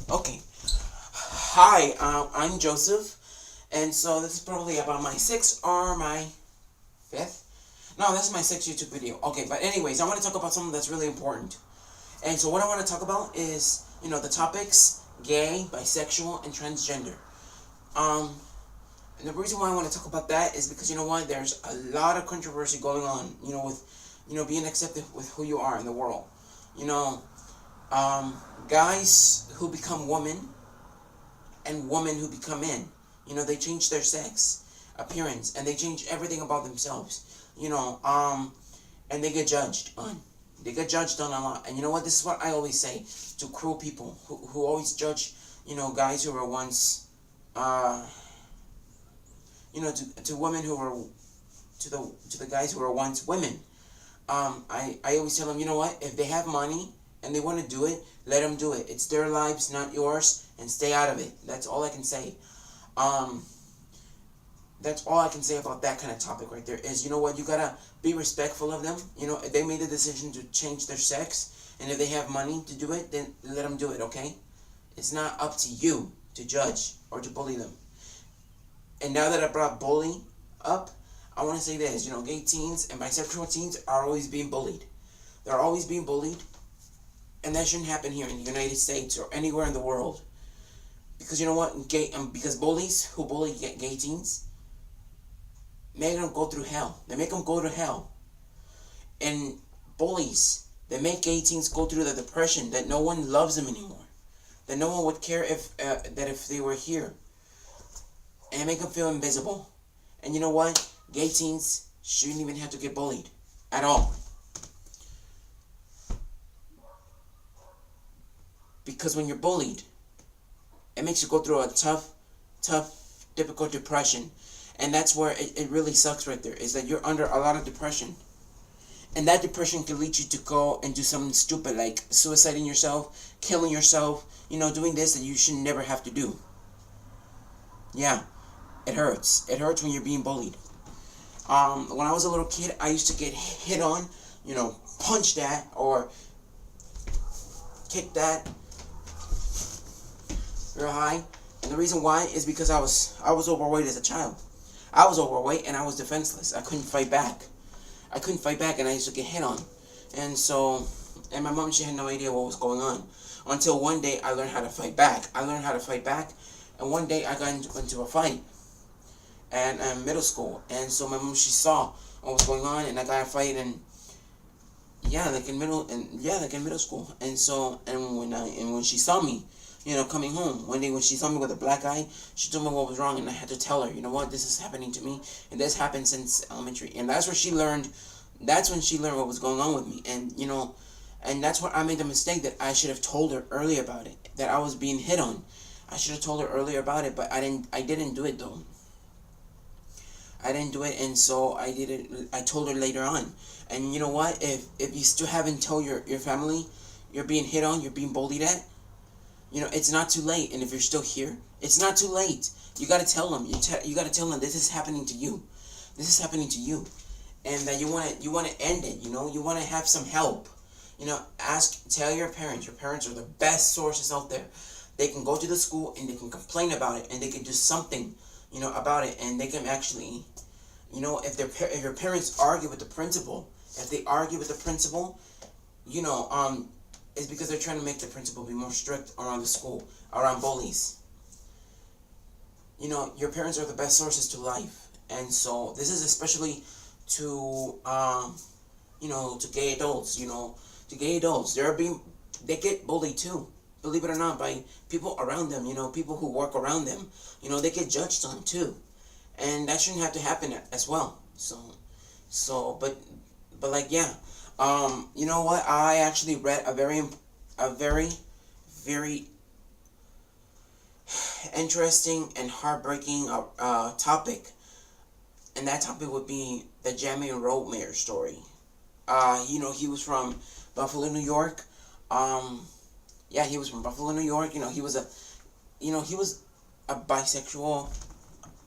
Okay. Hi, I'm Joseph, and so this is probably about my sixth or my fifth. No, that's my sixth YouTube video. Okay, but anyways, I want to talk about something that's really important. And so what I want to talk about is, the topics gay, bisexual, and transgender. Um, and the reason why I want to talk about that is because you know what, there's a lot of controversy going on, with, being accepted with who you are in the world. You know, guys who become women and women who become men. They change their sex, appearance, and they change everything about themselves. And they get judged on. They get judged on a lot. And you know what? This is what I always say to cruel people who always judge, guys who were once, to women who were, to the guys who were once women. I always tell them, you know what? If they have money and they want to do it, let them do it. It's their lives, not yours, and stay out of it. That's all I can say. That's all I can say about that kind of topic right there is, you know what, you gotta be respectful of them. If they made the decision to change their sex, and if they have money to do it, then let them do it, okay? It's not up to you to judge or to bully them. And now that I brought bully up, I want to say this, gay teens and bisexual teens are always being bullied. They're always being bullied, and that shouldn't happen here in the United States or anywhere in the world. Because you know what, because bullies who bully gay teens make them go through hell. They make them go to hell. And bullies, they make gay teens go through the depression that no one loves them anymore. That no one would care if they were here. And make them feel invisible. And you know what? Gay teens shouldn't even have to get bullied at all. Because when you're bullied, it makes you go through a tough, difficult depression. And that's where it really sucks right there, is that you're under a lot of depression. And that depression can lead you to go and do something stupid like suiciding yourself, killing yourself, doing this that you should never have to do. Yeah, it hurts. It hurts when you're being bullied. When I was a little kid, I used to get hit on, punched at or kicked at real high. And the reason why is because I was overweight as a child. I was overweight and I was defenseless. I couldn't fight back. And I used to get hit on. And my mom, she had no idea what was going on. Until one day I learned how to fight back. And one day I got into a fight. And in middle school. And so my mom, she saw what was going on, and I got a fight in middle school. And when she saw me, coming home. One day when she saw me with a black eye, she told me what was wrong, and I had to tell her, you know what, this is happening to me, and this happened since elementary. And that's when she learned what was going on with me. And that's where I made the mistake that I should have told her earlier about it, that I was being hit on. I should have told her earlier about it, but I didn't do it though. I didn't do it, and so I told her later on. And you know what, if you still haven't told your family you're being hit on, you're being bullied at, it's not too late. And if you're still here, it's not too late. You gotta tell them. You gotta tell them this is happening to you. This is happening to you, and that you wanna end it. You wanna have some help. Tell your parents. Your parents are the best sources out there. They can go to the school and they can complain about it, and they can do something, about it, and they can actually, if your parents argue with the principal, it's because they're trying to make the principal be more strict around the school, around bullies. Your parents are the best sources to life. And so this is especially to gay adults, to gay adults. They get bullied too, believe it or not, by people around them, people who work around them. They get judged on too. And that shouldn't have to happen as well. But like, yeah. You know what? I actually read a very, very interesting and heartbreaking topic, and that topic would be the Jamey and rodemeyer story. He was from Buffalo, New York. He was from Buffalo, New York. He was a bisexual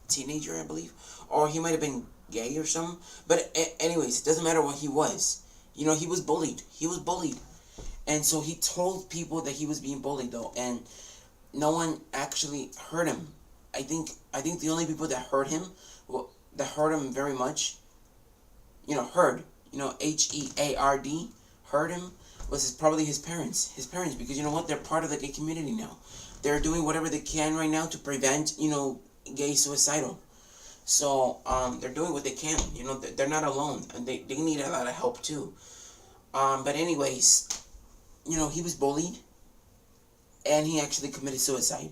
teenager, I believe, or he might have been gay or something. But anyways, it doesn't matter what he was. He was bullied. And so he told people that he was being bullied, though. And no one actually hurt him. I think the only people that hurt him, well, that hurt him very much, heard, HEARD, hurt him, was probably his parents. His parents, because you know what? They're part of the gay community now. They're doing whatever they can right now to prevent, gay suicidal. So they're doing what they can. They're not alone, and they need a lot of help too. But anyways, he was bullied, and he actually committed suicide.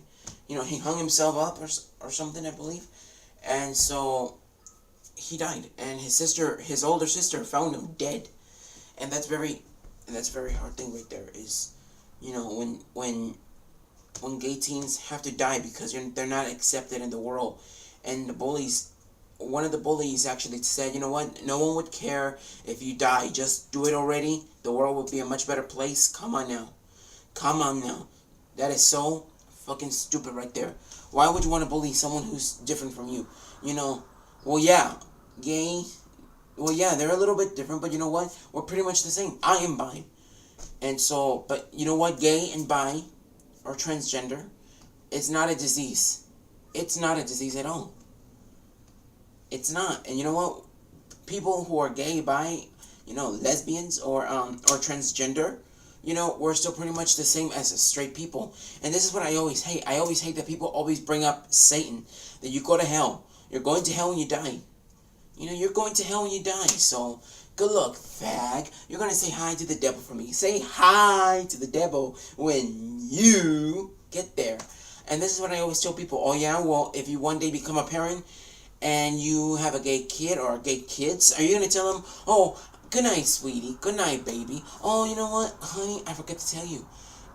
He hung himself up or something, I believe, and so he died. And his older sister, found him dead, and that's a very hard thing right there. Is, when gay teens have to die because they're not accepted in the world, and the bullies. One of the bullies actually said, you know what, no one would care if you die. Just do it already. The world would be a much better place. Come on now. Come on now. That is so fucking stupid right there. Why would you want to bully someone who's different from you? Well, yeah, gay, well, yeah, they're a little bit different, but you know what? We're pretty much the same. I am bi. And so, but you know what? Gay and bi, or transgender, it's not a disease. It's not a disease at all. It's not. And you know what? People who are gay, bi, lesbians, or transgender, we're still pretty much the same as straight people. And this is what I always hate. I always hate that people always bring up Satan. That you go to hell. You're going to hell when you die. You're going to hell when you die. So, good luck, fag. You're going to say hi to the devil for me. Say hi to the devil when you get there. And this is what I always tell people. Oh, yeah, well, if you one day become a parent and you have a gay kid or gay kids, are you going to tell them, oh, good night, sweetie. Good night, baby. Oh, you know what, honey? I forgot to tell you.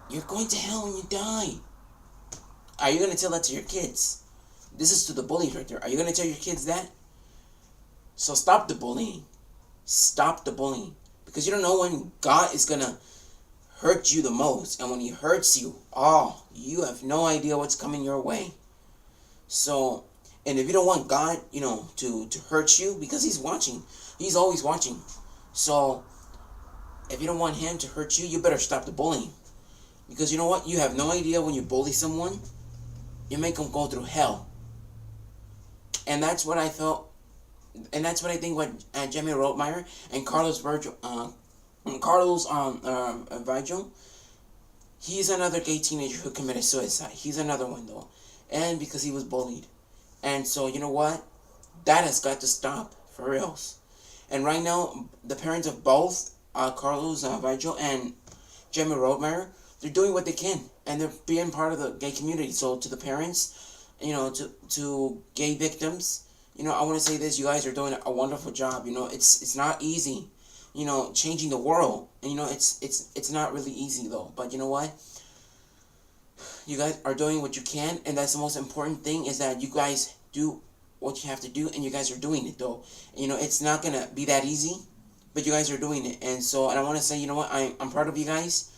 You're going to hell when you die. Are you going to tell that to your kids? This is to the bullies right there. Are you going to tell your kids that? So stop the bullying. Stop the bullying. Because you don't know when God is going to hurt you the most. And when he hurts you, you have no idea what's coming your way. So, and if you don't want God, to hurt you, because he's watching. He's always watching. So, if you don't want him to hurt you, you better stop the bullying. Because you know what? You have no idea when you bully someone, you make them go through hell. And that's what I felt. And that's what I think what Jamey Rodemeyer and Carlos Vig, he's another gay teenager who committed suicide. He's another one though. And because he was bullied. And so, you know what? That has got to stop, for reals. And right now, the parents of both Carlos Vig and Jamey Rodemeyer, they're doing what they can. And they're being part of the gay community. So to the parents, to gay victims, I want to say this, you guys are doing a wonderful job. It's not easy, changing the world. And, it's not really easy, though. But you know what? You guys are doing what you can. And that's the most important thing, is that you guys do what you have to do. And you guys are doing it, though. It's not going to be that easy. But you guys are doing it. And so, and I want to say, you know what? I'm proud of you guys.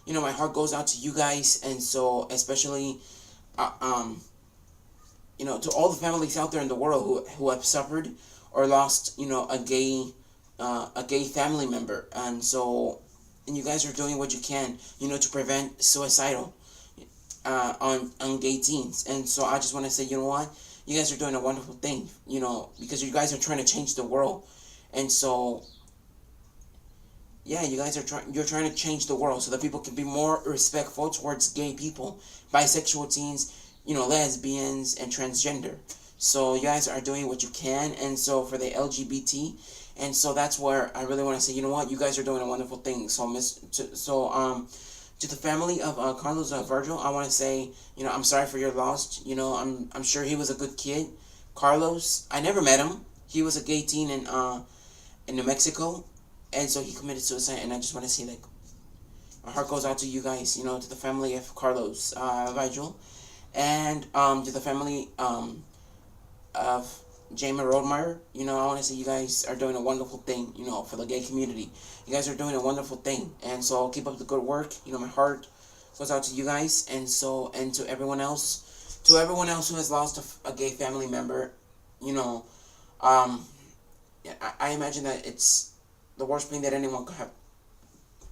My heart goes out to you guys. And so, especially, to all the families out there in the world who have suffered or lost, a gay family member. And so, and you guys are doing what you can, to prevent suicidal on gay teens. And so I just want to say, you know what? You guys are doing a wonderful thing, because you guys are trying to change the world. And so, yeah, you guys are you're trying to change the world so that people can be more respectful towards gay people, bisexual teens, lesbians, and transgender. So you guys are doing what you can. And so for the LGBT, and so that's where I really want to say, you know what, you guys are doing a wonderful thing. So to the family of Carlos Virgil, I want to say, I'm sorry for your loss. I'm sure he was a good kid. Carlos, I never met him. He was a gay teen in New Mexico, and so he committed suicide. And I just want to say that my heart goes out to you guys, to the family of Carlos Virgil. And to the family of Jamey Rodemeyer, I want to say you guys are doing a wonderful thing, for the gay community. You guys are doing a wonderful thing. And so keep up the good work. My heart goes out to you guys. And so, and to everyone else who has lost a gay family member, I imagine that it's the worst thing that anyone could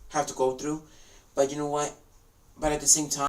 have to go through. But you know what? But at the same time,